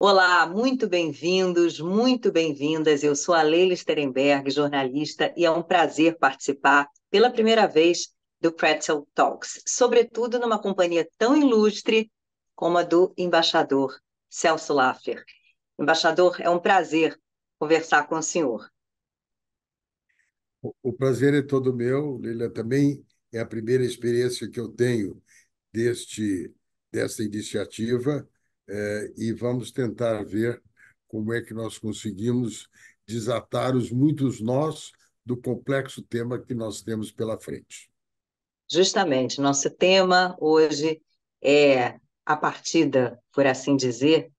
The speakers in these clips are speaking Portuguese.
Olá, muito bem-vindos, muito bem-vindas. Eu sou a Leila Sterenberg, jornalista, e é um prazer participar pela primeira vez do Pretzel Talks, sobretudo numa companhia tão ilustre como a do embaixador Celso Laffer. Embaixador, é um prazer conversar com o senhor. O prazer é todo meu, Leila. Também é a primeira experiência que eu tenho desta iniciativa, e vamos tentar ver como é que nós conseguimos desatar os muitos nós do complexo tema que nós temos pela frente. Justamente, nosso tema hoje é a partida, por assim dizer,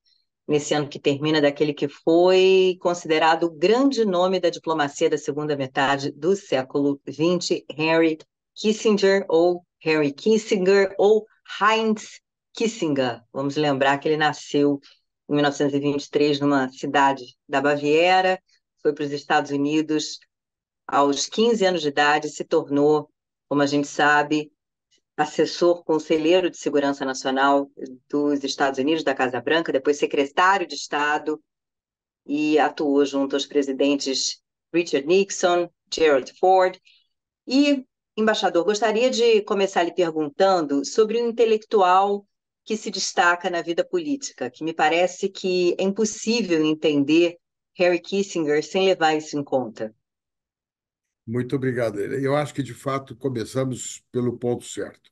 nesse ano que termina, daquele que foi considerado o grande nome da diplomacia da segunda metade do século XX, Henry Kissinger, ou Heinz Kissinger. Vamos lembrar que ele nasceu em 1923 numa cidade da Baviera, foi para os Estados Unidos aos 15 anos de idade, se tornou, como a gente sabe, assessor conselheiro de segurança nacional dos Estados Unidos, da Casa Branca, depois secretário de Estado, e atuou junto aos presidentes Richard Nixon, Gerald Ford. E, embaixador, gostaria de começar lhe perguntando sobre um intelectual que se destaca na vida política, que me parece que é impossível entender Harry Kissinger sem levar isso em conta. Muito obrigado, Leila. Eu acho que, de fato, começamos pelo ponto certo.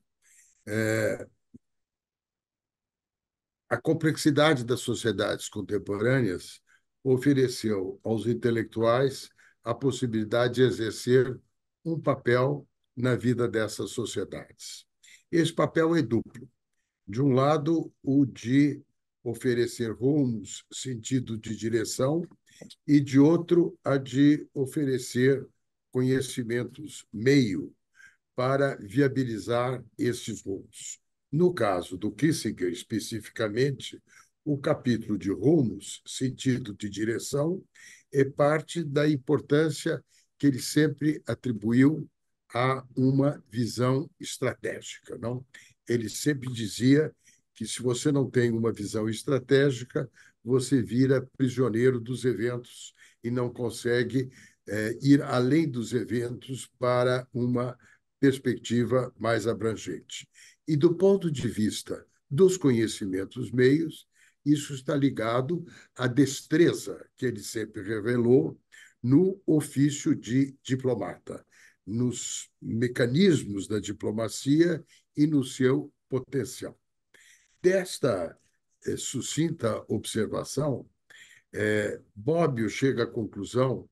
A complexidade das sociedades contemporâneas ofereceu aos intelectuais a possibilidade de exercer um papel na vida dessas sociedades. Esse papel é duplo. De um lado, o de oferecer rumos, sentido de direção, e de outro, a de oferecer conhecimentos, meio para viabilizar esses rumos. No caso do Kissinger, especificamente, o capítulo de rumos, sentido de direção, é parte da importância que ele sempre atribuiu a uma visão estratégica, não? Ele sempre dizia que se você não tem uma visão estratégica, você vira prisioneiro dos eventos e não consegue ir além dos eventos para uma perspectiva mais abrangente. E do ponto de vista dos conhecimentos meios, isso está ligado à destreza que ele sempre revelou no ofício de diplomata, nos mecanismos da diplomacia e no seu potencial. Desta sucinta observação, Bobbio chega à conclusão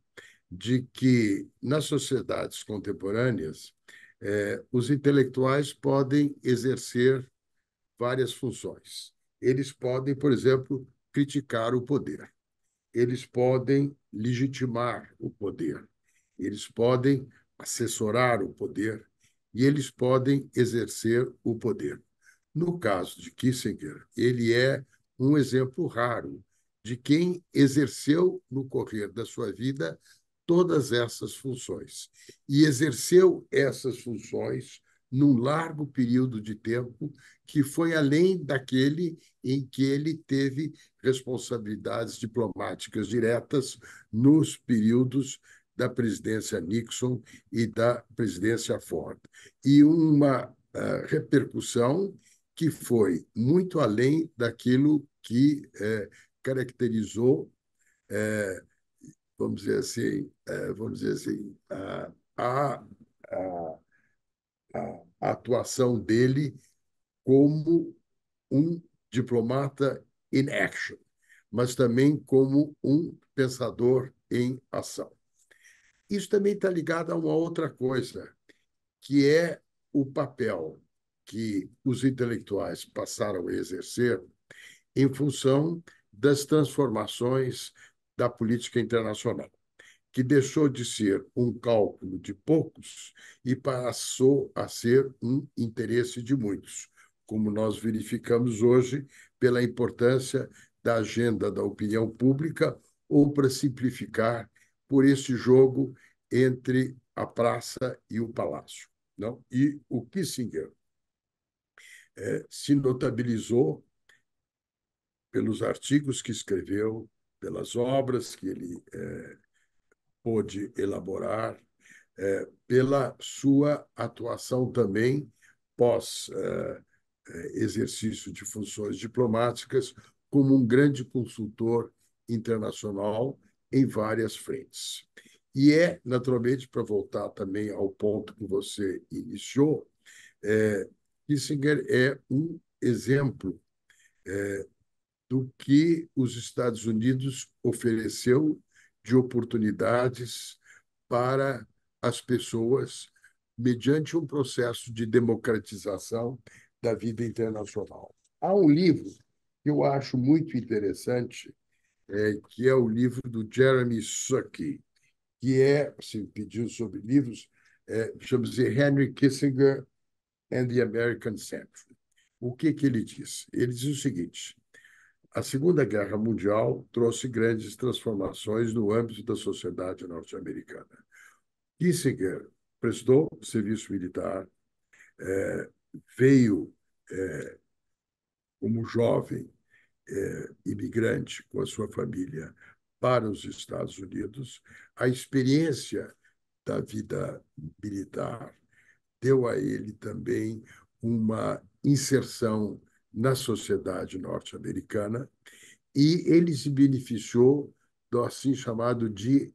de que, nas sociedades contemporâneas, os intelectuais podem exercer várias funções. Eles podem, por exemplo, criticar o poder. Eles podem legitimar o poder. Eles podem assessorar o poder e eles podem exercer o poder. No caso de Kissinger, ele é um exemplo raro de quem exerceu no correr da sua vida todas essas funções e exerceu essas funções num largo período de tempo que foi além daquele em que ele teve responsabilidades diplomáticas diretas nos períodos da presidência Nixon e da presidência Ford. E uma repercussão que foi muito além daquilo que caracterizou, vamos dizer assim, a, a atuação dele como um diplomata in action, mas também como um pensador em ação. Isso também está ligado a uma outra coisa, que é o papel que os intelectuais passaram a exercer em função das transformações da política internacional, que deixou de ser um cálculo de poucos e passou a ser um interesse de muitos, como nós verificamos hoje pela importância da agenda da opinião pública, ou, para simplificar, por esse jogo entre a praça e o palácio. Não? E o Kissinger se notabilizou pelos artigos que escreveu, pelas obras que ele pôde elaborar, pela sua atuação também pós exercício de funções diplomáticas como um grande consultor internacional em várias frentes. E naturalmente, para voltar também ao ponto que você iniciou, Kissinger é um exemplo do que os Estados Unidos ofereceu de oportunidades para as pessoas mediante um processo de democratização da vida internacional. Há um livro que eu acho muito interessante, que é o livro do Jeremy Sucky, que se pediu sobre livros, chama-se Henry Kissinger and the American Century. O que ele diz? Ele diz o seguinte: a Segunda Guerra Mundial trouxe grandes transformações no âmbito da sociedade norte-americana. Kissinger prestou serviço militar, veio como jovem imigrante com a sua família para os Estados Unidos. A experiência da vida militar deu a ele também uma inserção na sociedade norte-americana e ele se beneficiou do assim chamado GI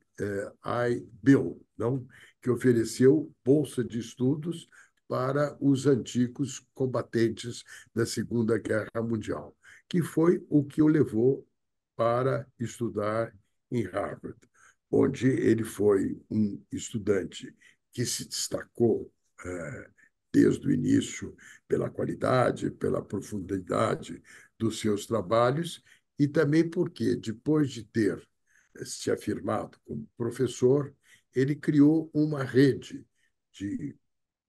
Bill, não? Que ofereceu bolsa de estudos para os antigos combatentes da Segunda Guerra Mundial, que foi o que o levou para estudar em Harvard, onde ele foi um estudante que se destacou desde o início pela qualidade, pela profundidade dos seus trabalhos e também porque, depois de ter se afirmado como professor, ele criou uma rede de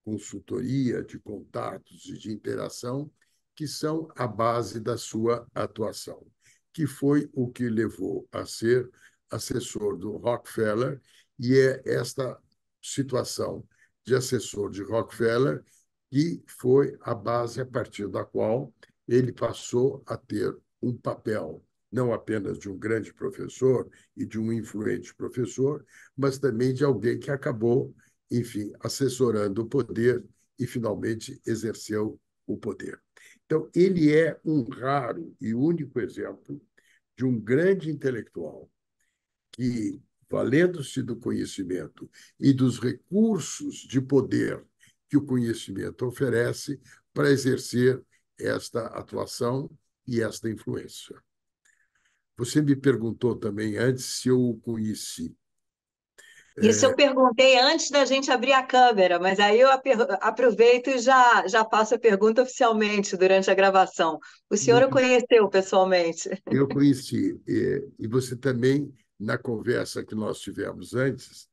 consultoria, de contatos e de interação que são a base da sua atuação, que foi o que levou a ser assessor do Rockefeller, e é esta situação de assessor de Rockefeller que foi a base a partir da qual ele passou a ter um papel não apenas de um grande professor e de um influente professor, mas também de alguém que acabou, enfim, assessorando o poder e finalmente exerceu o poder. Então, ele é um raro e único exemplo de um grande intelectual que, valendo-se do conhecimento e dos recursos de poder que o conhecimento oferece para exercer esta atuação e esta influência. Você me perguntou também antes se eu o conheci. Isso eu perguntei antes da gente abrir a câmera, mas aí eu aproveito e já faço a pergunta oficialmente durante a gravação. O senhor o conheceu pessoalmente? Eu conheci, e você também, na conversa que nós tivemos antes,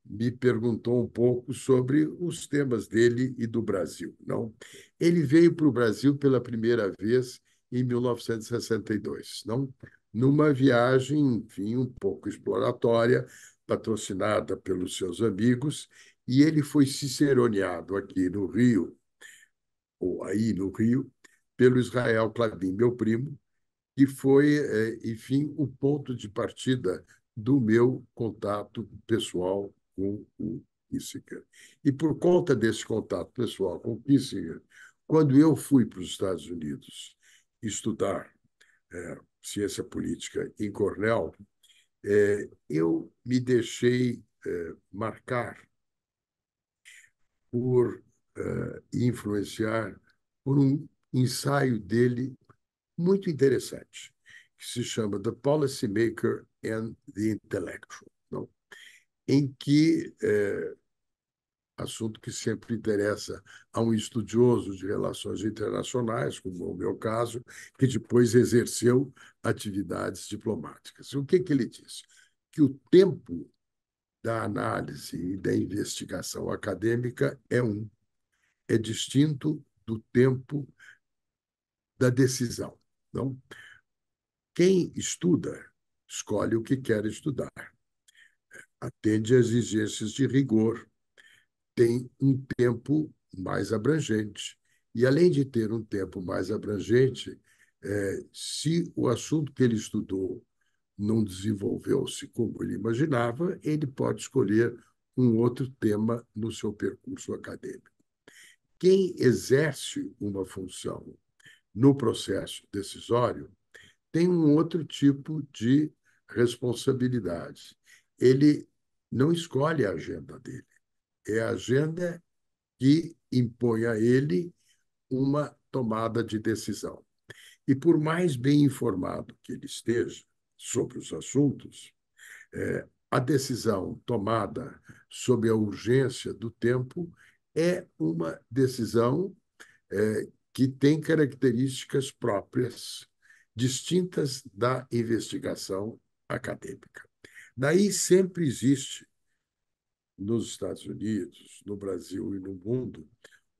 me perguntou um pouco sobre os temas dele e do Brasil, não? Ele veio para o Brasil pela primeira vez em 1962, não? Numa viagem, enfim, um pouco exploratória, patrocinada pelos seus amigos, e ele foi ciceroneado aqui no Rio, ou aí no Rio, pelo Israel Clabin, meu primo, que foi, enfim, o ponto de partida do meu contato pessoal com o Kissinger. E por conta desse contato pessoal com o Kissinger, quando eu fui para os Estados Unidos estudar ciência política em Cornell, eu me deixei marcar por influenciar por um ensaio dele muito interessante, que se chama The Policymaker and the Intellectual, não? Em que assunto que sempre interessa a um estudioso de relações internacionais, como é o meu caso, que depois exerceu atividades diplomáticas. O que ele diz? Que o tempo da análise e da investigação acadêmica é distinto do tempo da decisão, não? Quem estuda, escolhe o que quer estudar, atende às exigências de rigor, tem um tempo mais abrangente. E, além de ter um tempo mais abrangente, Se o assunto que ele estudou não desenvolveu-se como ele imaginava, ele pode escolher um outro tema no seu percurso acadêmico. Quem exerce uma função no processo decisório tem um outro tipo de responsabilidade. Ele não escolhe a agenda dele, é a agenda que impõe a ele uma tomada de decisão. E por mais bem informado que ele esteja sobre os assuntos, a decisão tomada sob a urgência do tempo é uma decisão que tem características próprias, distintas da investigação acadêmica. Daí sempre existe, nos Estados Unidos, no Brasil e no mundo,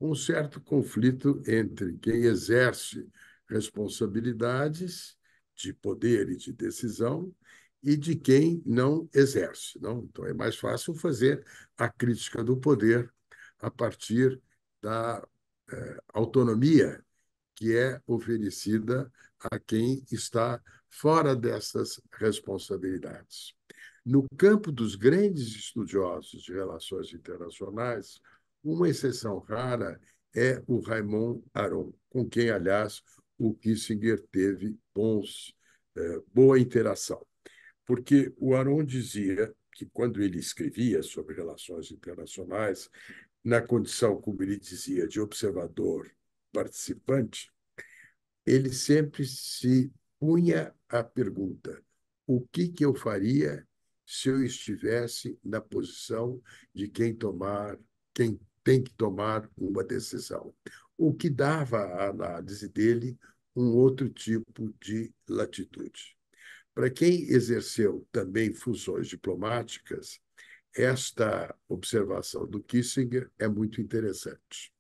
um certo conflito entre quem exerce responsabilidades de poder e de decisão e de quem não exerce. Não? Então, é mais fácil fazer a crítica do poder a partir da autonomia que é oferecida a quem está fora dessas responsabilidades. No campo dos grandes estudiosos de relações internacionais, uma exceção rara é o Raymond Aron, com quem, aliás, o Kissinger teve boa interação. Porque o Aron dizia que, quando ele escrevia sobre relações internacionais, na condição, como ele dizia, de observador participante, ele sempre se punha a pergunta: o que eu faria se eu estivesse na posição de quem tem que tomar uma decisão? O que dava à análise dele um outro tipo de latitude. Para quem exerceu também funções diplomáticas, esta observação do Kissinger é muito interessante.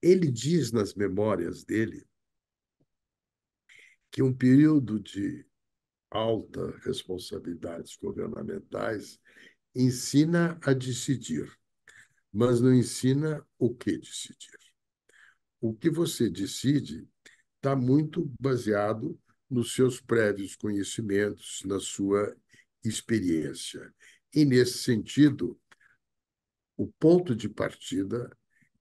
Ele diz nas memórias dele que um período de alta responsabilidades governamentais ensina a decidir, mas não ensina o que decidir. O que você decide está muito baseado nos seus prévios conhecimentos, na sua experiência. E, nesse sentido, o ponto de partida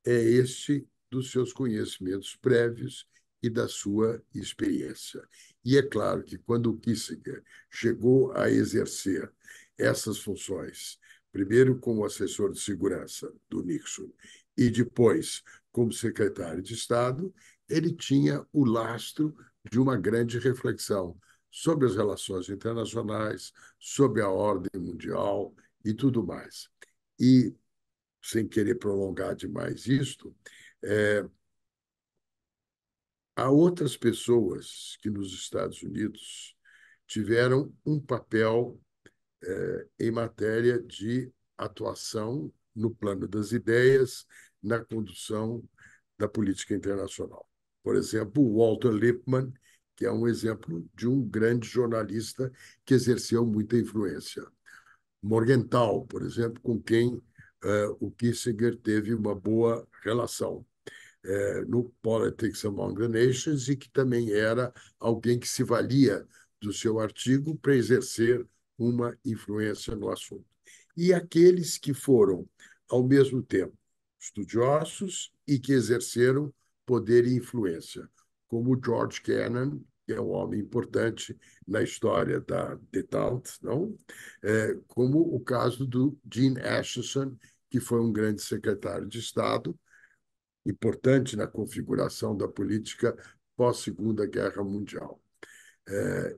é este dos seus conhecimentos prévios e da sua experiência. E é claro que, quando o Kissinger chegou a exercer essas funções, primeiro como assessor de segurança do Nixon e depois como secretário de Estado, ele tinha o lastro de uma grande reflexão sobre as relações internacionais, sobre a ordem mundial e tudo mais. E, sem querer prolongar demais isto, há outras pessoas que nos Estados Unidos tiveram um papel em matéria de atuação no plano das ideias, na condução da política internacional. Por exemplo, o Walter Lippmann, que é um exemplo de um grande jornalista que exerceu muita influência. Morgenthau, por exemplo, com quem o Kissinger teve uma boa relação no Politics Among the Nations e que também era alguém que se valia do seu artigo para exercer uma influência no assunto. E aqueles que foram, ao mesmo tempo, estudiosos e que exerceram poder e influência, como George Kennan, que é um homem importante na história da détente, não? Como o caso do Dean Acheson, que foi um grande secretário de Estado, importante na configuração da política pós-Segunda Guerra Mundial,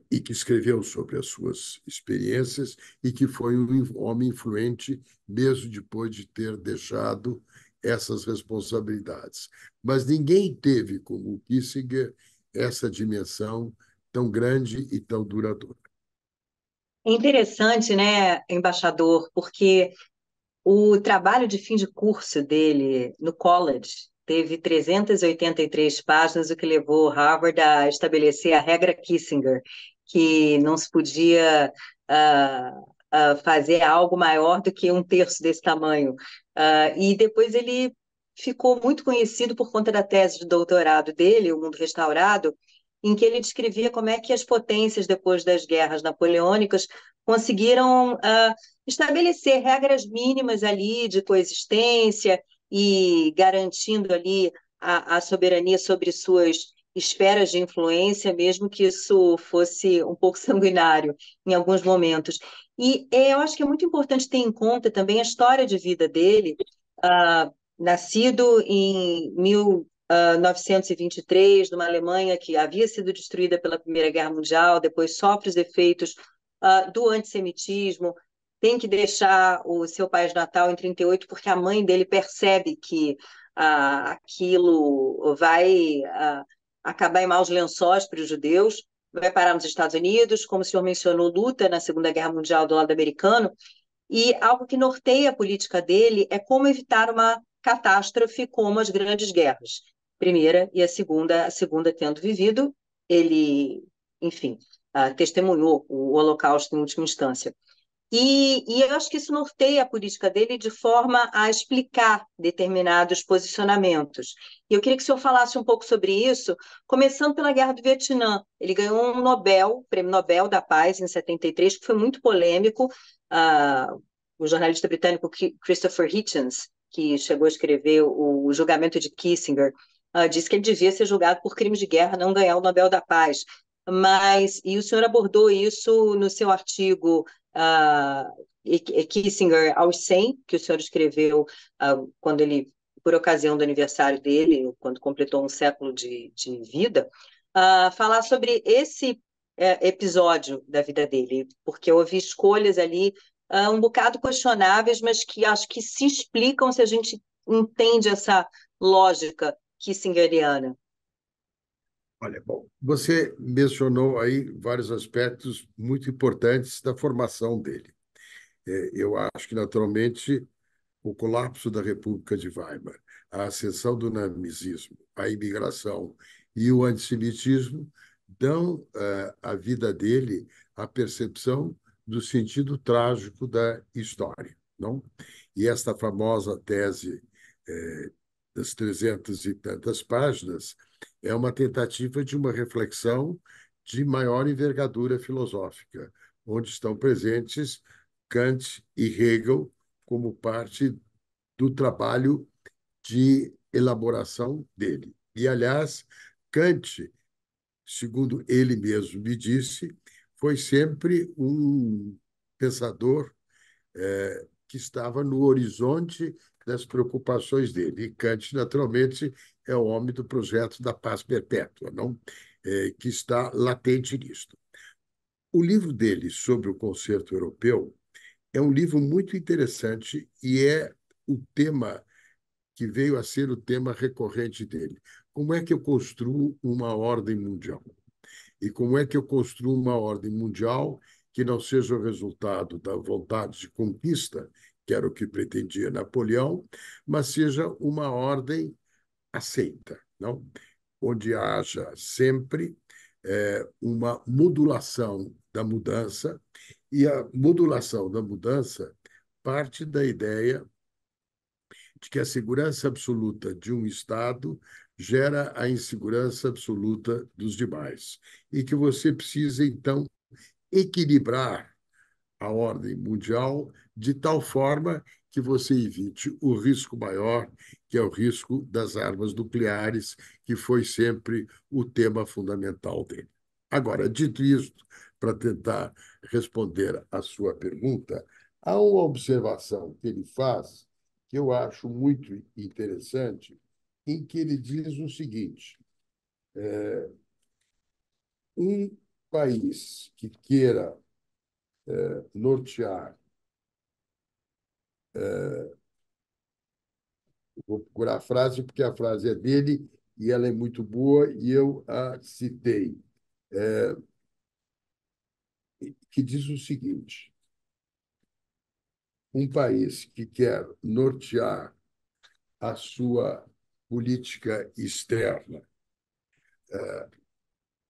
e que escreveu sobre as suas experiências e que foi um homem influente mesmo depois de ter deixado essas responsabilidades. Mas ninguém teve, como o Kissinger, essa dimensão tão grande e tão duradoura. É interessante, né, embaixador, porque o trabalho de fim de curso dele no college teve 383 páginas, o que levou Harvard a estabelecer a regra Kissinger, que não se podia fazer algo maior do que um terço desse tamanho. E depois ele ficou muito conhecido por conta da tese de doutorado dele, O Mundo Restaurado, em que ele descrevia como é que as potências, depois das guerras napoleônicas, conseguiram estabelecer regras mínimas ali de coexistência e garantindo ali a soberania sobre suas esferas de influência, mesmo que isso fosse um pouco sanguinário em alguns momentos. E eu acho que é muito importante ter em conta também a história de vida dele, nascido em 1923, numa Alemanha que havia sido destruída pela Primeira Guerra Mundial, depois sofre os efeitos do antissemitismo, tem que deixar o seu país natal em 38 porque a mãe dele percebe que aquilo vai acabar em maus lençóis para os judeus, vai parar nos Estados Unidos, como o senhor mencionou, luta na Segunda Guerra Mundial do lado americano, e algo que norteia a política dele é como evitar uma catástrofe como as grandes guerras. Primeira e a segunda tendo vivido, ele, enfim, testemunhou o Holocausto em última instância. E eu acho que isso norteia a política dele de forma a explicar determinados posicionamentos. E eu queria que o senhor falasse um pouco sobre isso, começando pela Guerra do Vietnã. Ele ganhou um Nobel, Prêmio Nobel da Paz, em 73, que foi muito polêmico. O jornalista britânico Christopher Hitchens, que chegou a escrever o julgamento de Kissinger, disse que ele devia ser julgado por crimes de guerra, não ganhar o Nobel da Paz. E o senhor abordou isso no seu artigo Kissinger aos 100, que o senhor escreveu quando ele, por ocasião do aniversário dele, quando completou um século de vida, falar sobre esse episódio da vida dele, porque houve escolhas ali um bocado questionáveis, mas que acho que se explicam se a gente entende essa lógica kissingeriana. Olha, bom, você mencionou aí vários aspectos muito importantes da formação dele. Eu acho que, naturalmente, o colapso da República de Weimar, a ascensão do nazismo, a imigração e o antissemitismo dão à vida dele a percepção do sentido trágico da história, não? E esta famosa tese das 300 e tantas páginas é uma tentativa de uma reflexão de maior envergadura filosófica, onde estão presentes Kant e Hegel como parte do trabalho de elaboração dele. E, aliás, Kant, segundo ele mesmo me disse, foi sempre um pensador que estava no horizonte das preocupações dele. E Kant, naturalmente, é o homem do projeto da paz perpétua, não? Que está latente nisto. O livro dele sobre o concerto europeu é um livro muito interessante e é o tema que veio a ser o tema recorrente dele. Como é que eu construo uma ordem mundial? E como é que eu construo uma ordem mundial que não seja o resultado da vontade de conquista, que era o que pretendia Napoleão, mas seja uma ordem aceita, não? Onde haja sempre uma modulação da mudança, e a modulação da mudança parte da ideia de que a segurança absoluta de um Estado gera a insegurança absoluta dos demais. E que você precisa, então, equilibrar a ordem mundial de tal forma que você evite o risco maior, que é o risco das armas nucleares, que foi sempre o tema fundamental dele. Agora, dito isto, para tentar responder à sua pergunta, há uma observação que ele faz que eu acho muito interessante, em que ele diz o seguinte: um país que queira nortear, vou procurar a frase, porque a frase é dele e ela é muito boa, e eu a citei, que diz o seguinte: um país que quer nortear a sua política externa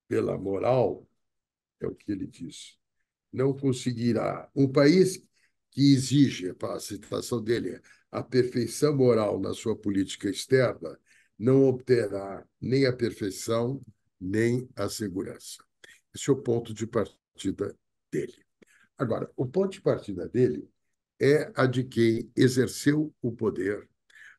pela moral, é o que ele diz, não conseguirá. Um país que exige, a citação dele é, a perfeição moral na sua política externa, não obterá nem a perfeição, nem a segurança. Esse é o ponto de partida dele. Agora, o ponto de partida dele é a de quem exerceu o poder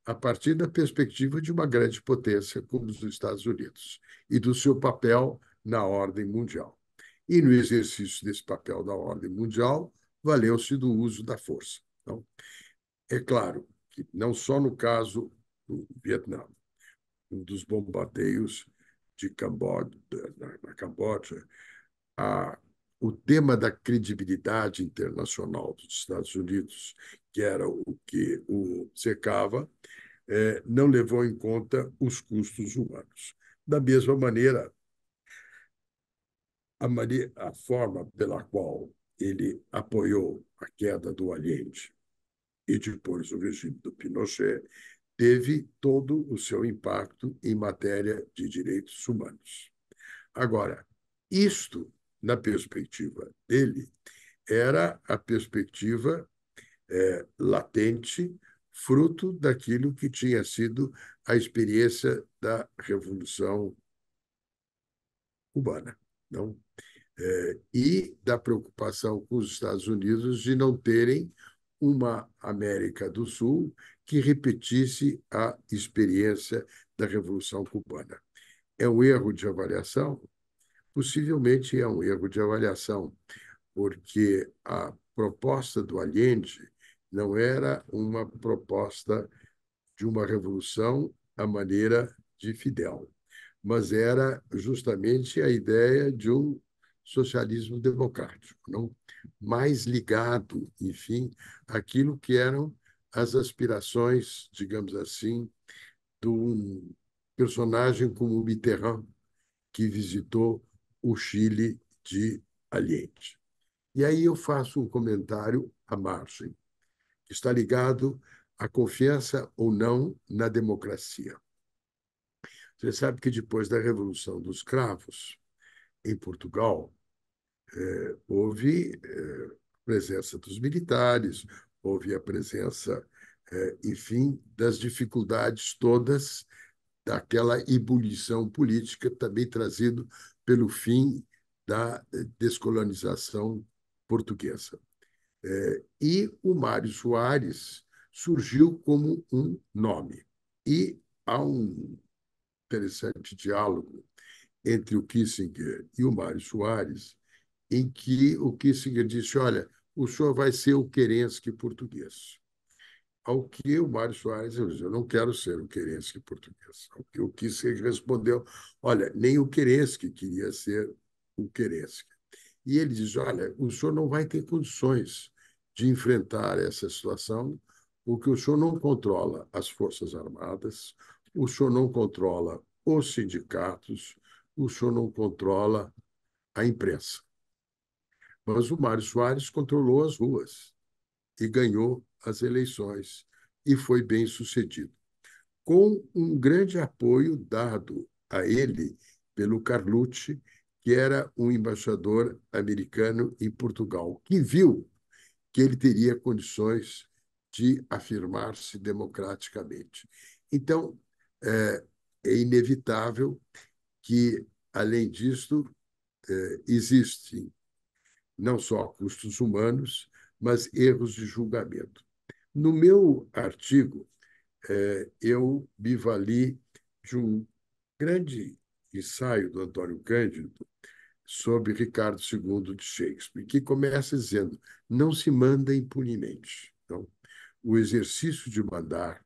a partir da perspectiva de uma grande potência como os Estados Unidos e do seu papel na ordem mundial. E no exercício desse papel da ordem mundial, valeu-se do uso da força. Então, é claro que não só no caso do Vietnã, um dos bombardeios de Camboja, na Camboja, a, o tema da credibilidade internacional dos Estados Unidos, que era o que o cercava, não levou em conta os custos humanos. Da mesma maneira, a forma pela qual ele apoiou a queda do Allende e depois o regime do Pinochet teve todo o seu impacto em matéria de direitos humanos. Agora, isto, na perspectiva dele, era a perspectiva latente, fruto daquilo que tinha sido a experiência da Revolução Cubana, não? E da preocupação com os Estados Unidos de não terem uma América do Sul que repetisse a experiência da Revolução Cubana. É um erro de avaliação? Possivelmente é um erro de avaliação, porque a proposta do Allende não era uma proposta de uma revolução à maneira de Fidel, mas era justamente a ideia de um socialismo democrático, não mais ligado, enfim, àquilo que eram as aspirações, digamos assim, de um personagem como Mitterrand, que visitou o Chile de Allende. E aí eu faço um comentário à margem, que está ligado à confiança ou não na democracia. Você sabe que depois da Revolução dos Cravos, em Portugal, houve presença dos militares, houve a presença, enfim, das dificuldades todas daquela ebulição política, também trazido pelo fim da descolonização portuguesa. E o Mário Soares surgiu como um nome. E há um interessante diálogo entre o Kissinger e o Mário Soares, em que o Kissinger disse: Olha, o senhor vai ser o Kerensky português. Ao que o Mário Soares disse: Eu não quero ser o Kerensky português. Ao que o Kissinger respondeu: Olha, nem o Kerensky queria ser o Kerensky. E ele diz: Olha, o senhor não vai ter condições de enfrentar essa situação, porque o senhor não controla as Forças Armadas, o senhor não controla os sindicatos, o senhor não controla a imprensa. Mas o Mário Soares controlou as ruas e ganhou as eleições e foi bem sucedido, com um grande apoio dado a ele pelo Carlucci, que era um embaixador americano em Portugal, que viu que ele teria condições de afirmar-se democraticamente. Então, é inevitável que, além disso, existem não só custos humanos, mas erros de julgamento. No meu artigo, eu me vali de um grande ensaio do Antônio Cândido sobre Ricardo II de Shakespeare, que começa dizendo: não se manda impunemente. Então, o exercício de mandar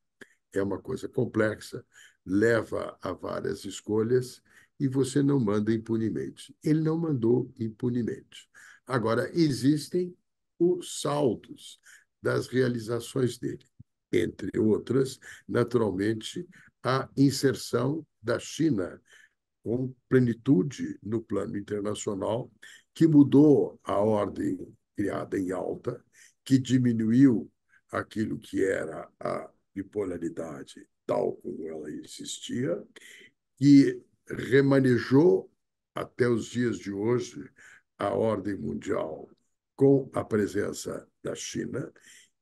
é uma coisa complexa, leva a várias escolhas e você não manda impunemente. Ele não mandou impunemente. Agora, existem os saldos das realizações dele, entre outras, naturalmente, a inserção da China com plenitude no plano internacional, que mudou a ordem criada em alta, que diminuiu aquilo que era a bipolaridade tal como ela existia, que remanejou até os dias de hoje a ordem mundial com a presença da China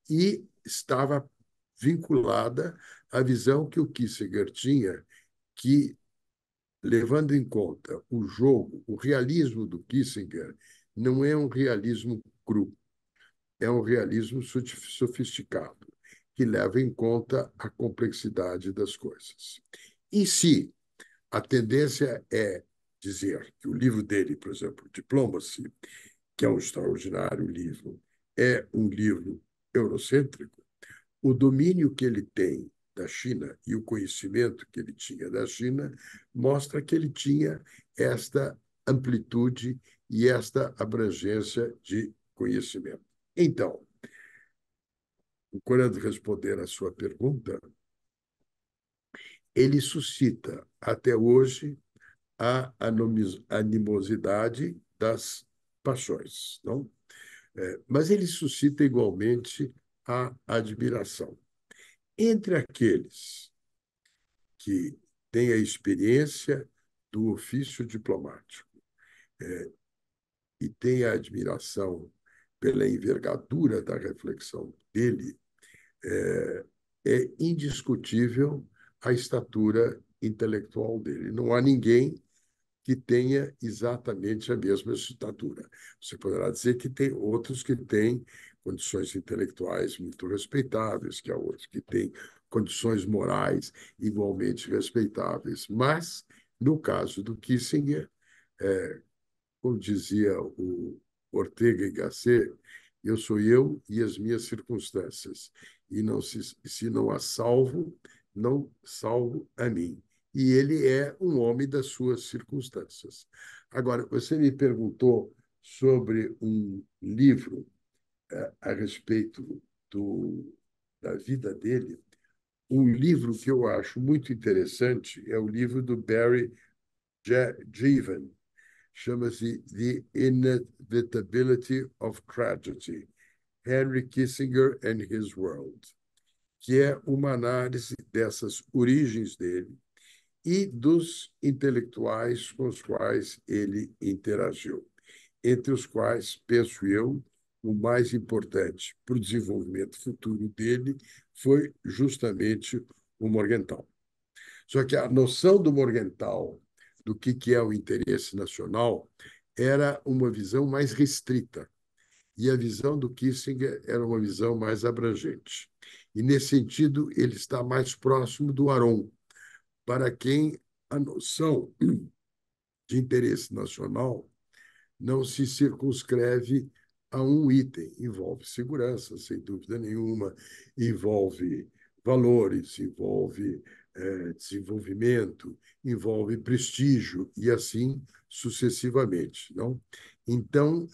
e estava vinculada à visão que o Kissinger tinha, que levando em conta o jogo, o realismo do Kissinger não é um realismo cru, é um realismo sofisticado, que leva em conta a complexidade das coisas. E se a tendência é dizer que o livro dele, por exemplo, Diplomacy, que é um extraordinário livro, é um livro eurocêntrico, o domínio que ele tem da China e o conhecimento que ele tinha da China mostra que ele tinha esta amplitude e esta abrangência de conhecimento. Então, procurando responder à sua pergunta, ele suscita até hoje a animosidade das paixões, não? Mas ele suscita igualmente a admiração. Entre aqueles que têm a experiência do ofício diplomático e têm a admiração pela envergadura da reflexão dele, é indiscutível a estatura intelectual dele. Não há ninguém que tenha exatamente a mesma estatura. Você poderá dizer que tem outros que têm condições intelectuais muito respeitáveis, que há outros que têm condições morais igualmente respeitáveis. Mas, no caso do Kissinger, como dizia o Ortega y Gasset, eu sou eu e as minhas circunstâncias. E não se não a salvo, não salvo a mim. E ele é um homem das suas circunstâncias. Agora, você me perguntou sobre um livro a respeito da vida dele. Um livro que eu acho muito interessante é o livro do Barry Jeevan, chama-se The Inevitability of Tragedy, Henry Kissinger and His World, que é uma análise dessas origens dele e dos intelectuais com os quais ele interagiu, entre os quais, penso eu, o mais importante para o desenvolvimento futuro dele foi justamente o Morgenthau. Só que a noção do Morgenthau, do que é o interesse nacional, era uma visão mais restrita. E a visão do Kissinger era uma visão mais abrangente. E, nesse sentido, ele está mais próximo do Aron, para quem a noção de interesse nacional não se circunscreve a um item. Envolve segurança, sem dúvida nenhuma, envolve valores, envolve desenvolvimento, envolve prestígio e assim sucessivamente, não? Então,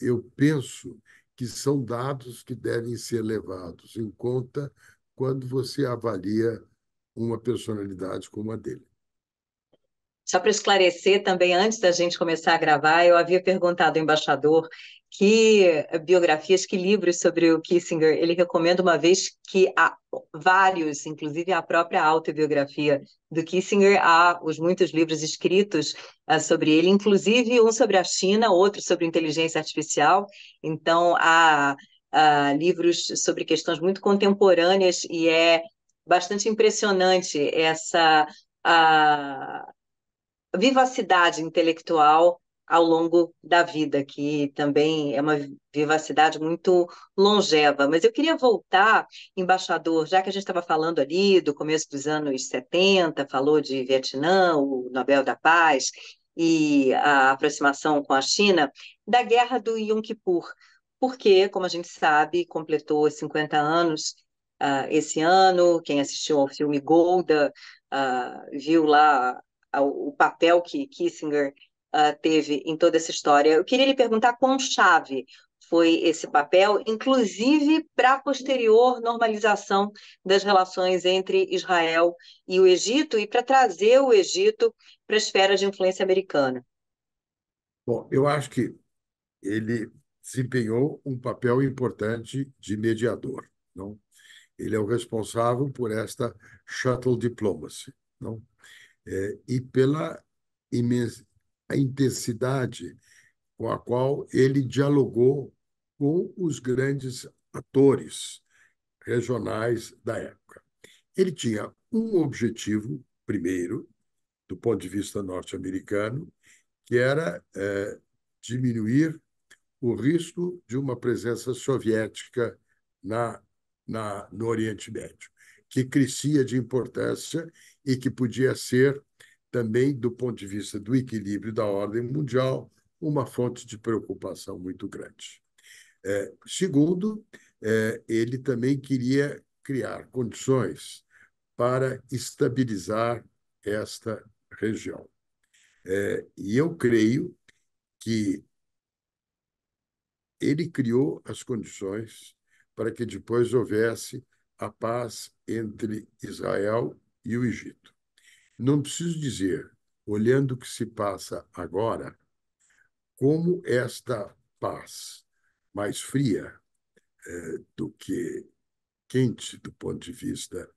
eu penso que são dados que devem ser levados em conta quando você avalia uma personalidade como a dele. Só para esclarecer também, antes da gente começar a gravar, eu havia perguntado ao embaixador que biografias, que livros sobre o Kissinger ele recomenda, uma vez que há vários, inclusive a própria autobiografia do Kissinger, há os muitos livros escritos sobre ele, inclusive um sobre a China, outro sobre inteligência artificial. Então, há livros sobre questões muito contemporâneas e é bastante impressionante essa vivacidade intelectual ao longo da vida, que também é uma vivacidade muito longeva. Mas eu queria voltar, embaixador, já que a gente estava falando ali do começo dos anos 70, falou de Vietnã, o Nobel da Paz e a aproximação com a China, da Guerra do Yom Kippur, porque, como a gente sabe, completou 50 anos esse ano. Quem assistiu ao filme Golda viu lá o papel que Kissinger teve em toda essa história. Eu queria lhe perguntar quão chave foi esse papel, inclusive para a posterior normalização das relações entre Israel e o Egito, e para trazer o Egito para a esfera de influência americana. Bom, eu acho que ele desempenhou um papel importante de mediador, não? Ele é o responsável por esta shuttle diplomacy, não? E pela a intensidade com a qual ele dialogou com os grandes atores regionais da época. Ele tinha um objetivo, primeiro, do ponto de vista norte-americano, que era diminuir o risco de uma presença soviética no Oriente Médio, que crescia de importância e que podia ser também, do ponto de vista do equilíbrio da ordem mundial, uma fonte de preocupação muito grande. Segundo, ele também queria criar condições para estabilizar esta região. E eu creio que ele criou as condições para que depois houvesse a paz entre Israel e o Egito. Não preciso dizer, olhando o que se passa agora, como esta paz mais fria do que quente do ponto de vista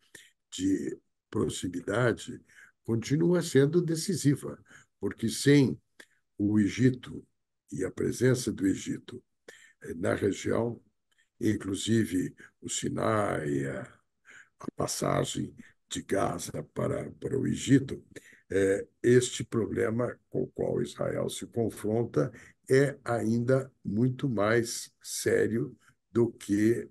de proximidade continua sendo decisiva, porque sem o Egito e a presença do Egito na região, inclusive o Sinai, a passagem de Gaza para o Egito, este problema com o qual Israel se confronta é ainda muito mais sério do que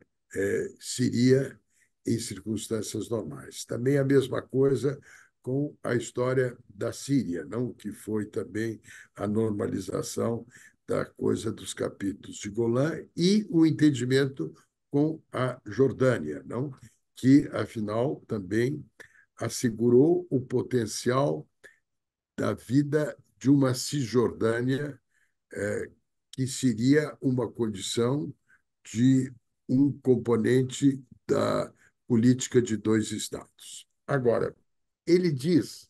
seria em circunstâncias normais. Também a mesma coisa com a história da Síria, não que foi também a normalização da coisa dos capítulos de Golã e o entendimento com a Jordânia, não? Que, afinal, também assegurou o potencial da vida de uma Cisjordânia, que seria uma condição de um componente da política de dois Estados. Agora, ele diz,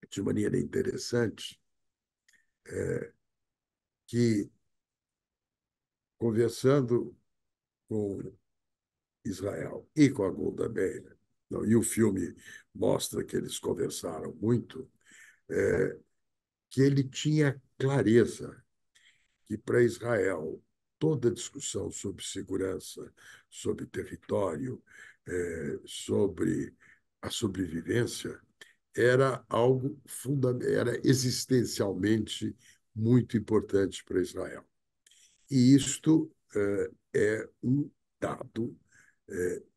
de maneira interessante, que, conversando com Israel e com a Golda Meir, não, e o filme mostra que eles conversaram muito, que ele tinha clareza que, para Israel, toda discussão sobre segurança, sobre território, sobre a sobrevivência, era algo era existencialmente muito importante para Israel. E isto é um dado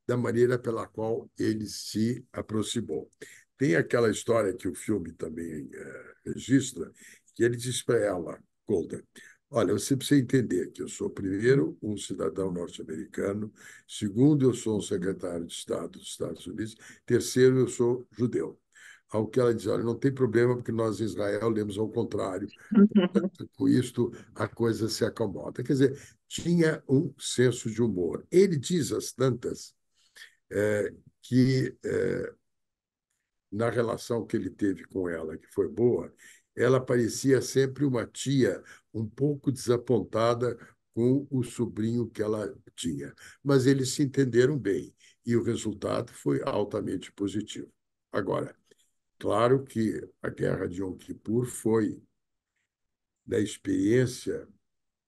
da maneira pela qual ele se aproximou. Tem aquela história que o filme também registra, que ele diz para ela, Golda, olha, você precisa entender que eu sou, primeiro, um cidadão norte-americano, segundo, eu sou um secretário de Estado dos Estados Unidos, terceiro, eu sou judeu. Ao que ela diz, olha, não tem problema, porque nós em Israel lemos ao contrário. Com isto, a coisa se acomoda. Quer dizer, tinha um senso de humor. Ele diz às tantas que, na relação que ele teve com ela, que foi boa, ela parecia sempre uma tia um pouco desapontada com o sobrinho que ela tinha. Mas eles se entenderam bem e o resultado foi altamente positivo. Agora, claro que a Guerra de Yom Kippur foi, da experiência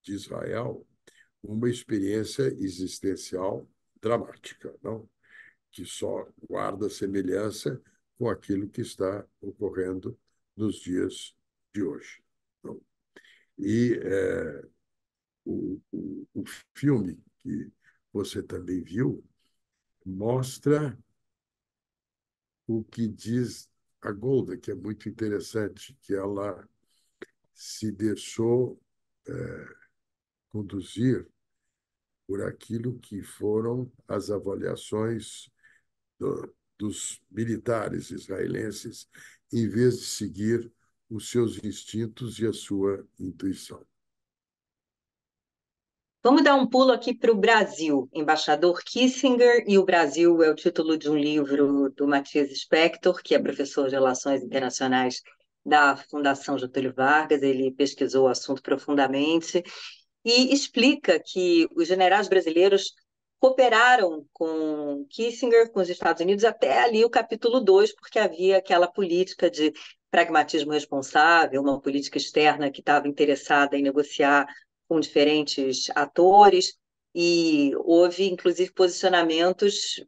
de Israel, uma experiência existencial dramática, não? Que só guarda semelhança com aquilo que está ocorrendo nos dias de hoje. Não? E o filme que você também viu mostra o que diz a Golda, que é muito interessante, que ela se deixou conduzir por aquilo que foram as avaliações dos militares israelenses, em vez de seguir os seus instintos e a sua intuição. Vamos dar um pulo aqui para o Brasil. Embaixador Kissinger e o Brasil é o título de um livro do Matias Spector, que é professor de Relações Internacionais da Fundação Getúlio Vargas. Ele pesquisou o assunto profundamente e explica que os generais brasileiros cooperaram com Kissinger, com os Estados Unidos, até ali o capítulo 2, porque havia aquela política de pragmatismo responsável, uma política externa que estava interessada em negociar com diferentes atores, e houve, inclusive, posicionamentos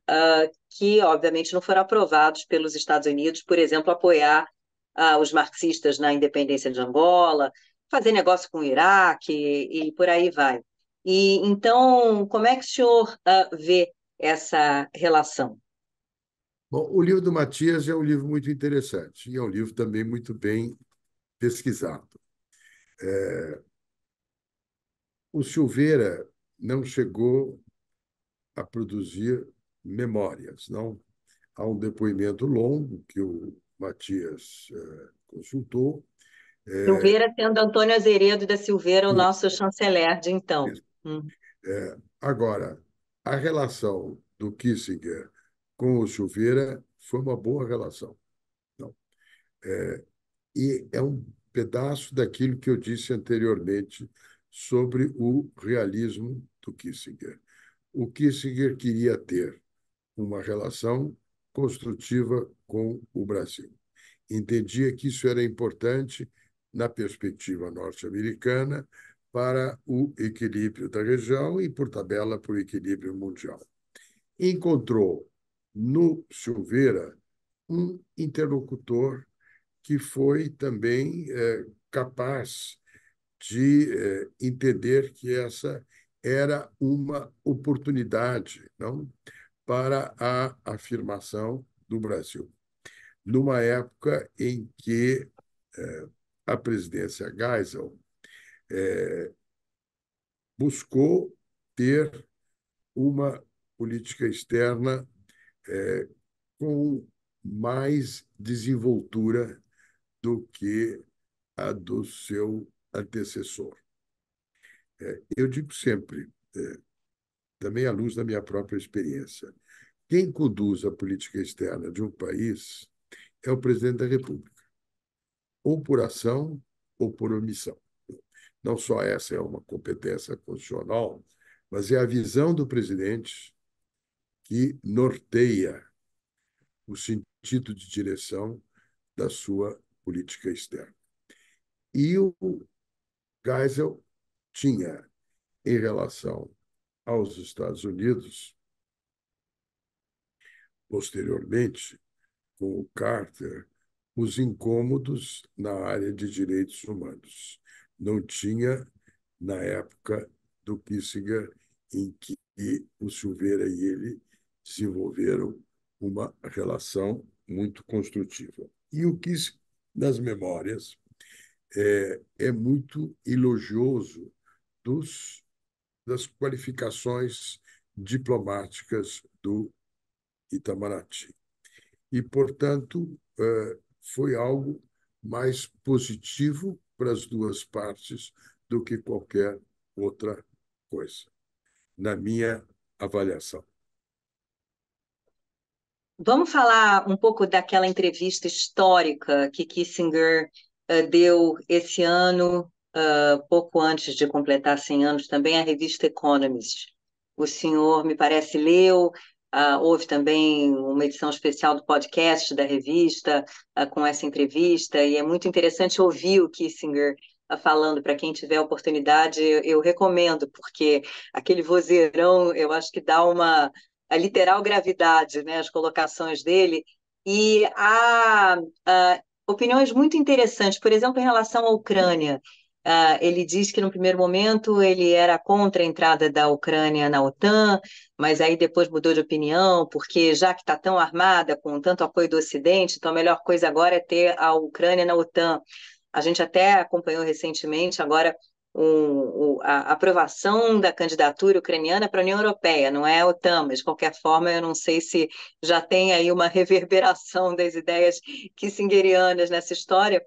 que, obviamente, não foram aprovados pelos Estados Unidos, por exemplo, apoiar os marxistas na independência de Angola, fazer negócio com o Iraque e por aí vai. E então, como é que o senhor vê essa relação? Bom, o livro do Matias é um livro muito interessante e é um livro também muito bem pesquisado. O Silveira não chegou a produzir memórias, não. Há um depoimento longo que o Matias consultou. Silveira sendo Antônio Azeredo da Silveira, o Isso, nosso chanceler de então. isso. Agora, a relação do Kissinger com o Silveira foi uma boa relação. Não. E é um pedaço daquilo que eu disse anteriormente sobre o realismo do Kissinger. O Kissinger queria ter uma relação construtiva com o Brasil. Entendia que isso era importante na perspectiva norte-americana para o equilíbrio da região e, por tabela, para o equilíbrio mundial. Encontrou no Silveira um interlocutor que foi também capaz de entender que essa era uma oportunidade, não, para a afirmação do Brasil, numa época em que a presidência Geisel buscou ter uma política externa com mais desenvoltura do que a do seu antecessor. Eu digo sempre, também à luz da minha própria experiência, quem conduz a política externa de um país é o presidente da República, ou por ação ou por omissão. Não só essa é uma competência constitucional, mas é a visão do presidente que norteia o sentido de direção da sua política externa. E o Geisel tinha, em relação aos Estados Unidos, posteriormente, com o Carter, os incômodos na área de direitos humanos. Não tinha, na época do Kissinger, em que o Silveira e ele desenvolveram uma relação muito construtiva. E o Kissinger, nas memórias, é muito elogioso das qualificações diplomáticas do Itamaraty. E, portanto, foi algo mais positivo para as duas partes do que qualquer outra coisa, na minha avaliação. Vamos falar um pouco daquela entrevista histórica que Kissinger deu esse ano, pouco antes de completar 100 anos, também à revista Economist. O senhor, me parece, leu, houve também uma edição especial do podcast da revista com essa entrevista, e é muito interessante ouvir o Kissinger falando. Para quem tiver oportunidade, eu recomendo, porque aquele vozeirão, eu acho que dá uma a literal gravidade, né, as colocações dele, e há opiniões muito interessantes, por exemplo, em relação à Ucrânia. Ele diz que, no primeiro momento, ele era contra a entrada da Ucrânia na OTAN, mas aí depois mudou de opinião, porque já que está tão armada, com tanto apoio do Ocidente, então a melhor coisa agora é ter a Ucrânia na OTAN. A gente até acompanhou recentemente agora a aprovação da candidatura ucraniana para a União Europeia, não é a OTAN, mas de qualquer forma eu não sei se já tem aí uma reverberação das ideias kissingerianas nessa história.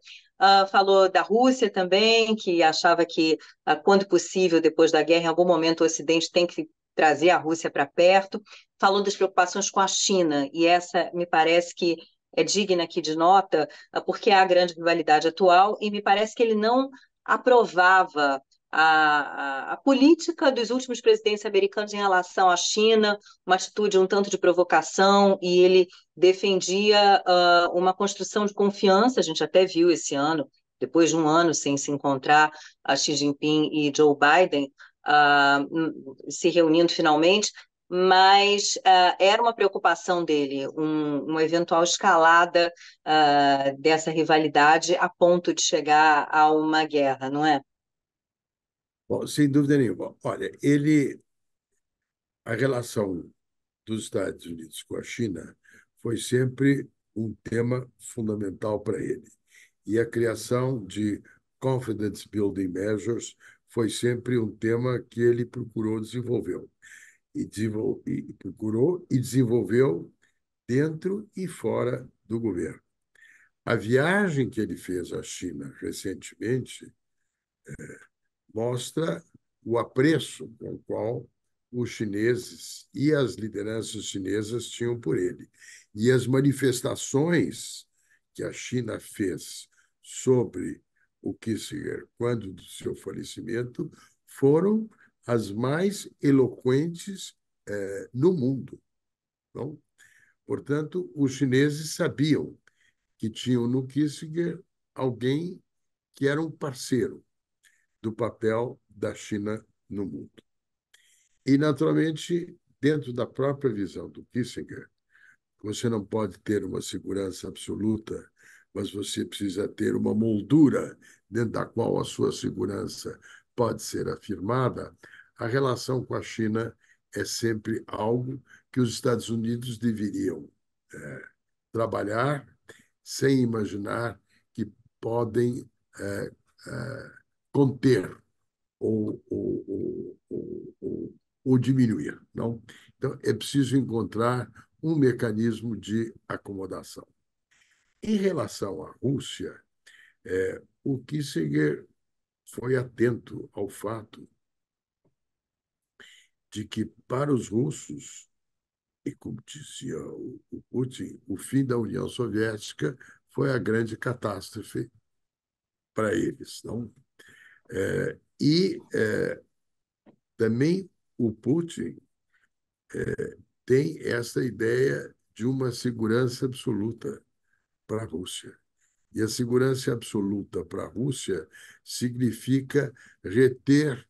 Falou da Rússia também, que achava que, quando possível, depois da guerra, em algum momento o Ocidente tem que trazer a Rússia para perto. Falou das preocupações com a China, e essa me parece que é digna aqui de nota, porque há a grande rivalidade atual, e me parece que ele não aprovava a política dos últimos presidentes americanos em relação à China, uma atitude um tanto de provocação, e ele defendia uma construção de confiança. A gente até viu esse ano, depois de um ano sem se encontrar, a Xi Jinping e Joe Biden, se reunindo finalmente, mas era uma preocupação dele, uma eventual escalada dessa rivalidade a ponto de chegar a uma guerra, não é? Bom, sem dúvida nenhuma. Olha, a relação dos Estados Unidos com a China foi sempre um tema fundamental para ele. E a criação de confidence building measures foi sempre um tema que ele procurou desenvolver. E procurou e desenvolveu dentro e fora do governo. A viagem que ele fez à China recentemente mostra o apreço com o qual os chineses e as lideranças chinesas tinham por ele. E as manifestações que a China fez sobre o Kissinger quando do seu falecimento foram as mais eloquentes no mundo. Não? Portanto, os chineses sabiam que tinham no Kissinger alguém que era um parceiro do papel da China no mundo. E, naturalmente, dentro da própria visão do Kissinger, você não pode ter uma segurança absoluta, mas você precisa ter uma moldura dentro da qual a sua segurança pode ser afirmada. A relação com a China é sempre algo que os Estados Unidos deveriam trabalhar sem imaginar que podem é, é, conter ou diminuir, não? Então, é preciso encontrar um mecanismo de acomodação. Em relação à Rússia, o Kissinger foi atento ao fato de que, para os russos, e como dizia o Putin, o fim da União Soviética foi a grande catástrofe para eles, não? Também o Putin tem essa ideia de uma segurança absoluta para a Rússia. E a segurança absoluta para a Rússia significa reter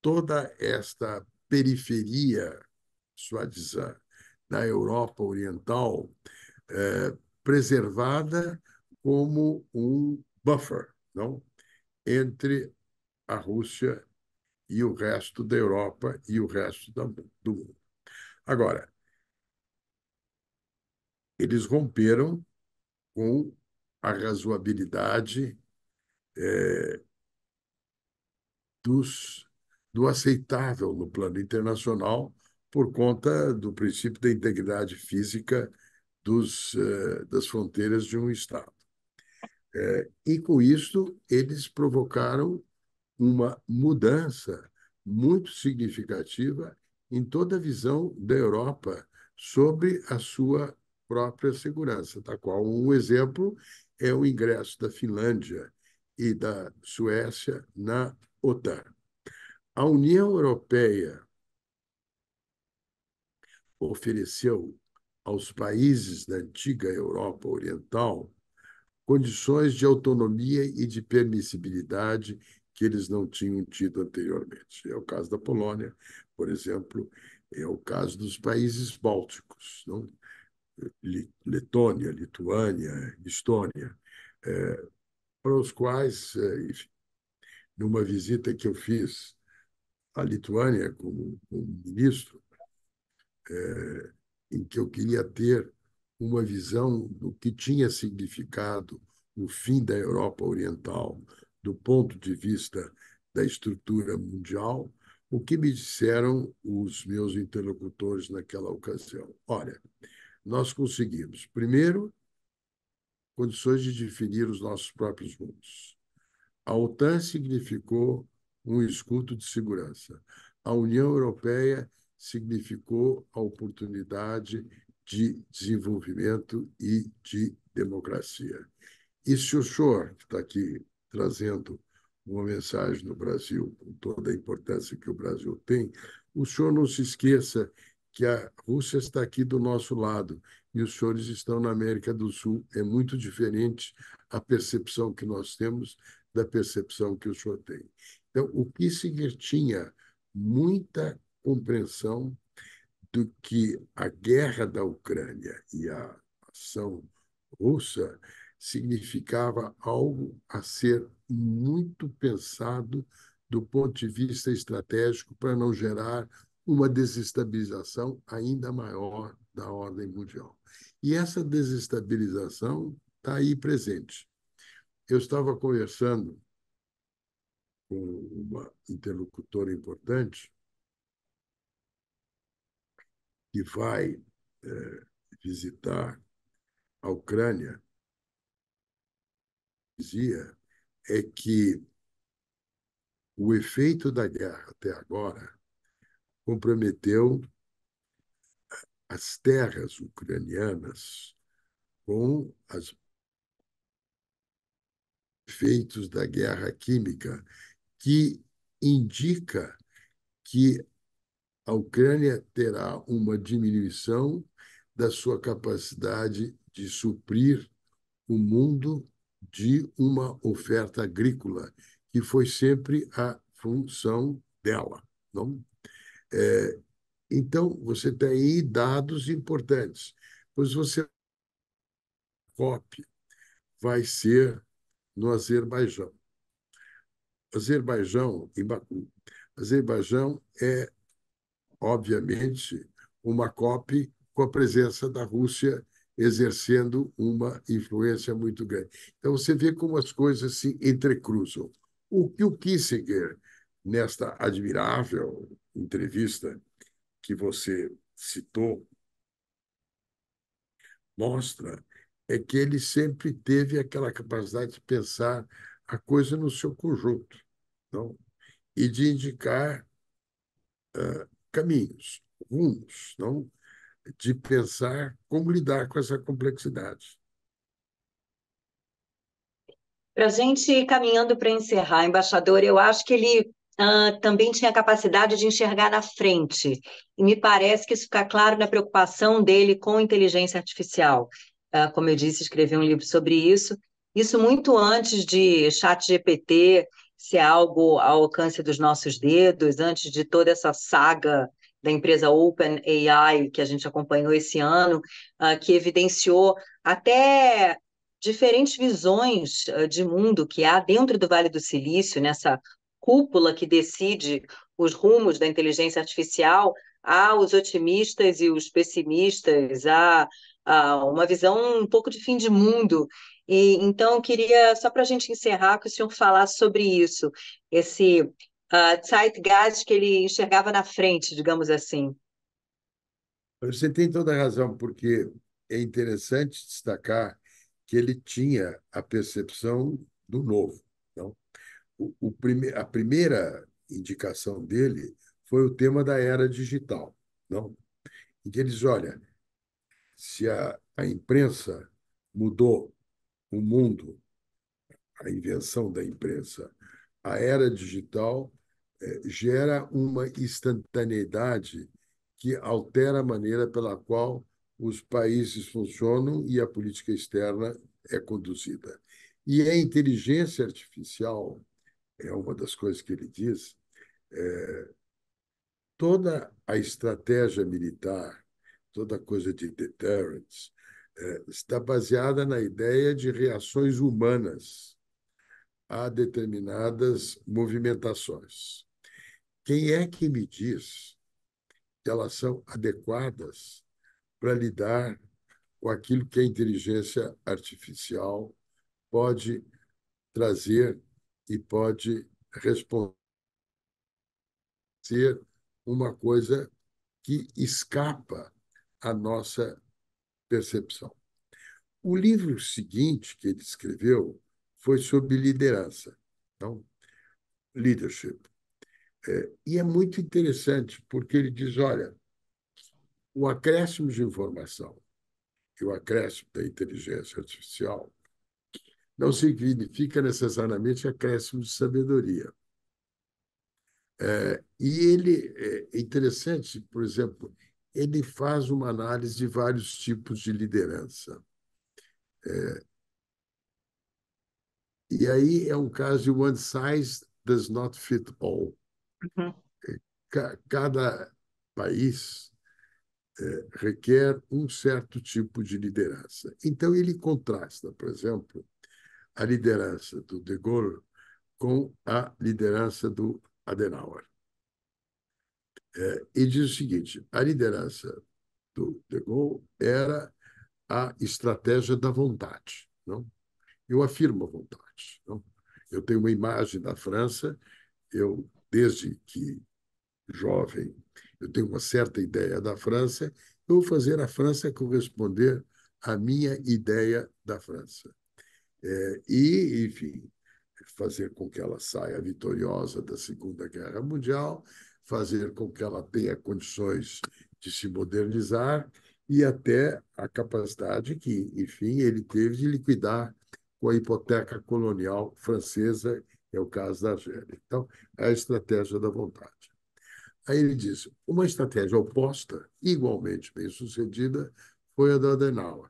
toda esta periferia, suavizar, da Europa Oriental, preservada como um buffer, não? Entre a Rússia e o resto da Europa e o resto do mundo. Agora, eles romperam com a razoabilidade dos, do aceitável no plano internacional por conta do princípio da integridade física das fronteiras de um Estado. E, com isso, eles provocaram uma mudança muito significativa em toda a visão da Europa sobre a sua própria segurança, da qual um exemplo é o ingresso da Finlândia e da Suécia na OTAN. A União Europeia ofereceu aos países da antiga Europa Oriental condições de autonomia e de permissibilidade que eles não tinham tido anteriormente. É o caso da Polônia, por exemplo, é o caso dos países bálticos, não? Letônia, Lituânia, Estônia, para os quais, enfim, numa visita que eu fiz à Lituânia como ministro, em que eu queria ter uma visão do que tinha significado o fim da Europa Oriental do ponto de vista da estrutura mundial, o que me disseram os meus interlocutores naquela ocasião? Olha, nós conseguimos, primeiro, condições de definir os nossos próprios rumos. A OTAN significou um escudo de segurança. A União Europeia significou a oportunidade de desenvolvimento e de democracia. E se o senhor está aqui trazendo uma mensagem no Brasil, com toda a importância que o Brasil tem, o senhor não se esqueça que a Rússia está aqui do nosso lado e os senhores estão na América do Sul. É muito diferente a percepção que nós temos da percepção que o senhor tem. Então, o Kissinger tinha muita compreensão do que a guerra da Ucrânia e a ação russa significava algo a ser muito pensado do ponto de vista estratégico para não gerar uma desestabilização ainda maior da ordem mundial. E essa desestabilização está aí presente. Eu estava conversando com uma interlocutora importante que vai visitar a Ucrânia, dizia é que o efeito da guerra até agora comprometeu as terras ucranianas com os efeitos da guerra química, que indica que a Ucrânia terá uma diminuição da sua capacidade de suprir o mundo de uma oferta agrícola, que foi sempre a função dela. Não? Então, você tem aí dados importantes. Pois você, COP vai ser no Azerbaijão. Azerbaijão, em Baku. Azerbaijão é, obviamente, uma COP com a presença da Rússia exercendo uma influência muito grande. Então, você vê como as coisas se entrecruzam. O que o Kissinger, nesta admirável entrevista que você citou, mostra é que ele sempre teve aquela capacidade de pensar a coisa no seu conjunto, não? E de indicar caminhos, rumos, não? De pensar como lidar com essa complexidade. Para a gente ir caminhando para encerrar, embaixador, eu acho que ele também tinha a capacidade de enxergar na frente. E me parece que isso fica claro na preocupação dele com inteligência artificial. Como eu disse, escreveu um livro sobre isso. Isso muito antes de ChatGPT ser algo ao alcance dos nossos dedos, antes de toda essa saga da empresa OpenAI que a gente acompanhou esse ano, que evidenciou até diferentes visões de mundo que há dentro do Vale do Silício, nessa cúpula que decide os rumos da inteligência artificial, há os otimistas e os pessimistas, há uma visão um pouco de fim de mundo. E, então, eu queria, só para a gente encerrar, que o senhor falasse sobre isso, esse zeitgeist que ele enxergava na frente, digamos assim. Você tem toda a razão, porque é interessante destacar que ele tinha a percepção do novo. Não? A primeira indicação dele foi o tema da era digital, não? Em que eles, olha, se a imprensa mudou o mundo, a invenção da imprensa, a era digital gera uma instantaneidade que altera a maneira pela qual os países funcionam e a política externa é conduzida. E a inteligência artificial, é uma das coisas que ele diz, toda a estratégia militar, toda a coisa de deterrence, está baseada na ideia de reações humanas a determinadas movimentações. Quem é que me diz que elas são adequadas para lidar com aquilo que a inteligência artificial pode trazer e pode responder uma coisa que escapa à nossa percepção. O livro seguinte que ele escreveu foi sobre liderança, então, leadership. E é muito interessante, porque ele diz: olha, o acréscimo de informação e o acréscimo da inteligência artificial não significa necessariamente acréscimo de sabedoria. E ele é interessante, por exemplo, ele faz uma análise de vários tipos de liderança. E aí é um caso de one size does not fit all. Uhum. cada país requer um certo tipo de liderança. Então, ele contrasta, por exemplo, a liderança do De Gaulle com a liderança do Adenauer. E diz o seguinte: a liderança do De Gaulle era a estratégia da vontade. Não? Eu afirmo a vontade. Não? Eu tenho uma imagem da França, eu, desde que jovem, eu tenho uma certa ideia da França, eu vou fazer a França corresponder à minha ideia da França. E, enfim, fazer com que ela saia vitoriosa da Segunda Guerra Mundial, fazer com que ela tenha condições de se modernizar e até a capacidade que, enfim, ele teve de liquidar com a hipoteca colonial francesa, que é o caso da Argélia. Então, é a estratégia da vontade. Aí ele diz, uma estratégia oposta, igualmente bem-sucedida, foi a da Adenauer.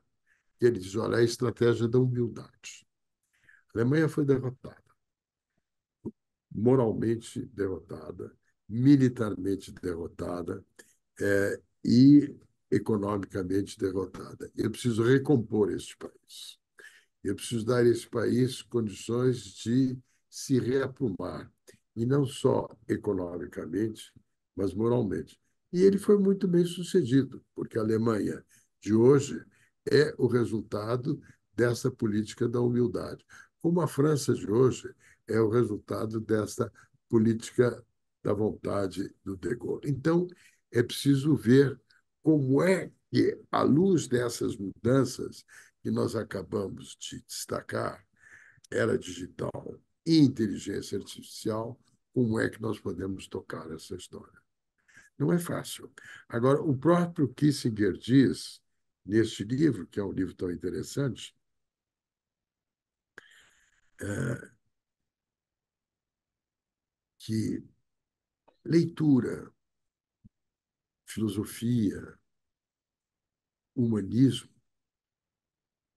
Ele diz, olha, a estratégia da humildade. A Alemanha foi derrotada, moralmente derrotada, militarmente derrotada e economicamente derrotada. Eu preciso recompor este país. Eu preciso dar a esse país condições de se reaprumar, e não só economicamente, mas moralmente. E ele foi muito bem sucedido, porque a Alemanha de hoje é o resultado dessa política da humildade, como a França de hoje é o resultado dessa política da vontade do De Gaulle. Então, é preciso ver como é que, à luz dessas mudanças que nós acabamos de destacar, era digital e inteligência artificial, como é que nós podemos tocar essa história? Não é fácil. Agora, o próprio Kissinger diz, neste livro, que é um livro tão interessante, que leitura, filosofia, humanismo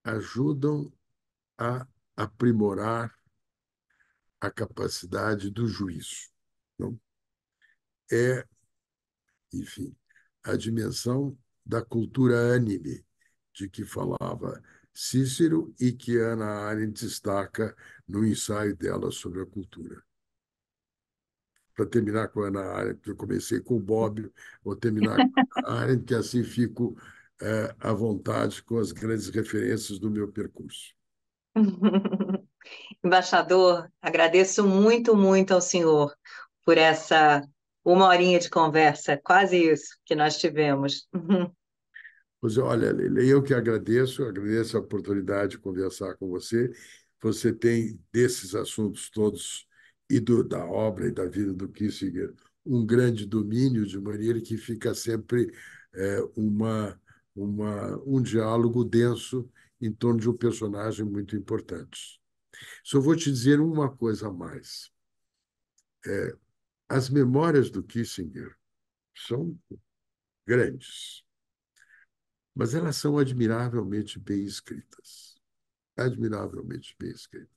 ajudam a aprimorar a capacidade do juízo. Não? É, enfim, a dimensão da cultura anime, de que falava Cícero e que Hannah Arendt destaca no ensaio dela sobre a cultura. Para terminar com a Hannah Arendt, eu comecei com o Bob, vou terminar com a Hannah Arendt, que assim fico à vontade com as grandes referências do meu percurso. Embaixador, agradeço muito, muito ao senhor por essa 1 horinha de conversa, quase isso que nós tivemos. Pois olha, Leila, eu que agradeço a oportunidade de conversar com você. Você tem desses assuntos todos da obra e da vida do Kissinger um grande domínio, de maneira que fica sempre um diálogo denso em torno de um personagem muito importante. Só vou te dizer uma coisa a mais. As memórias do Kissinger são grandes, mas elas são admiravelmente bem escritas. Admiravelmente bem escritas.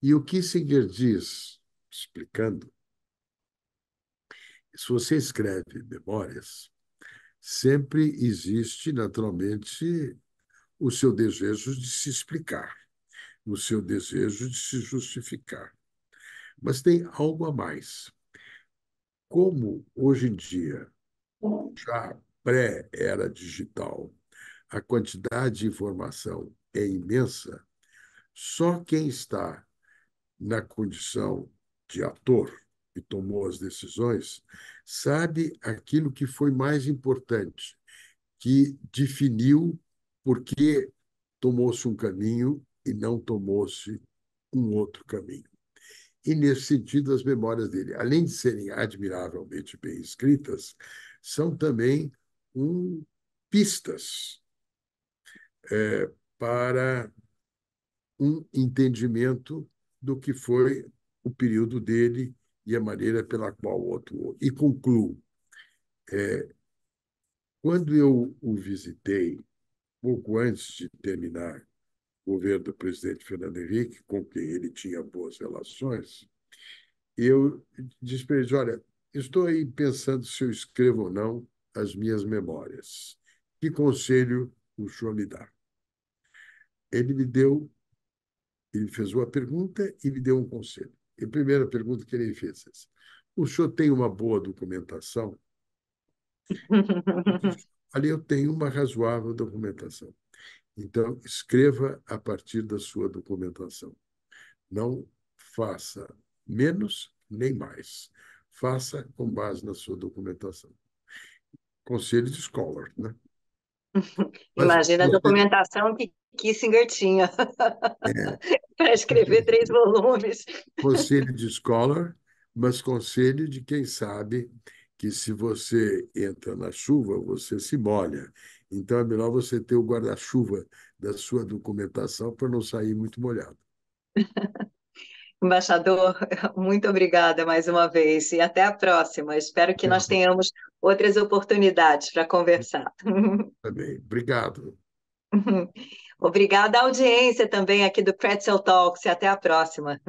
E o Kissinger diz, explicando, se você escreve memórias, sempre existe, naturalmente, o seu desejo de se explicar, o seu desejo de se justificar. Mas tem algo a mais. Como hoje em dia, já pré-era digital, a quantidade de informação é imensa, só quem está na condição de ator e tomou as decisões, sabe aquilo que foi mais importante, que definiu por que tomou-se um caminho e não tomou-se um outro caminho. E, nesse sentido, as memórias dele, além de serem admiravelmente bem escritas, são também pistas para um entendimento do que foi o período dele e a maneira pela qual o atuou. E concluo. Quando eu o visitei, pouco antes de terminar o governo do presidente Fernando Henrique, com quem ele tinha boas relações, eu disse para eles, olha, Estou aí pensando se eu escrevo ou não as minhas memórias. Que conselho o senhor me dá? Ele me deu, ele fez uma pergunta e me deu um conselho. E a primeira pergunta que ele fez é essa: o senhor tem uma boa documentação? Eu disse, ali eu tenho uma razoável documentação. Então, escreva a partir da sua documentação. Não faça menos nem mais. Faça com base na sua documentação. Conselho de Scholar, né? Mas Imagina a conselho, documentação que Kissinger tinha é, para escrever 3 volumes. conselho de Scholar, mas conselho de quem sabe que se você entra na chuva, você se molha. Então é melhor você ter o guarda-chuva da sua documentação para não sair muito molhado. Embaixador, muito obrigada mais uma vez e até a próxima. Espero que Até a nós próxima. tenhamos outras oportunidades para conversar. Também. Obrigado. Obrigada à audiência também aqui do Pretzel Talks e até a próxima.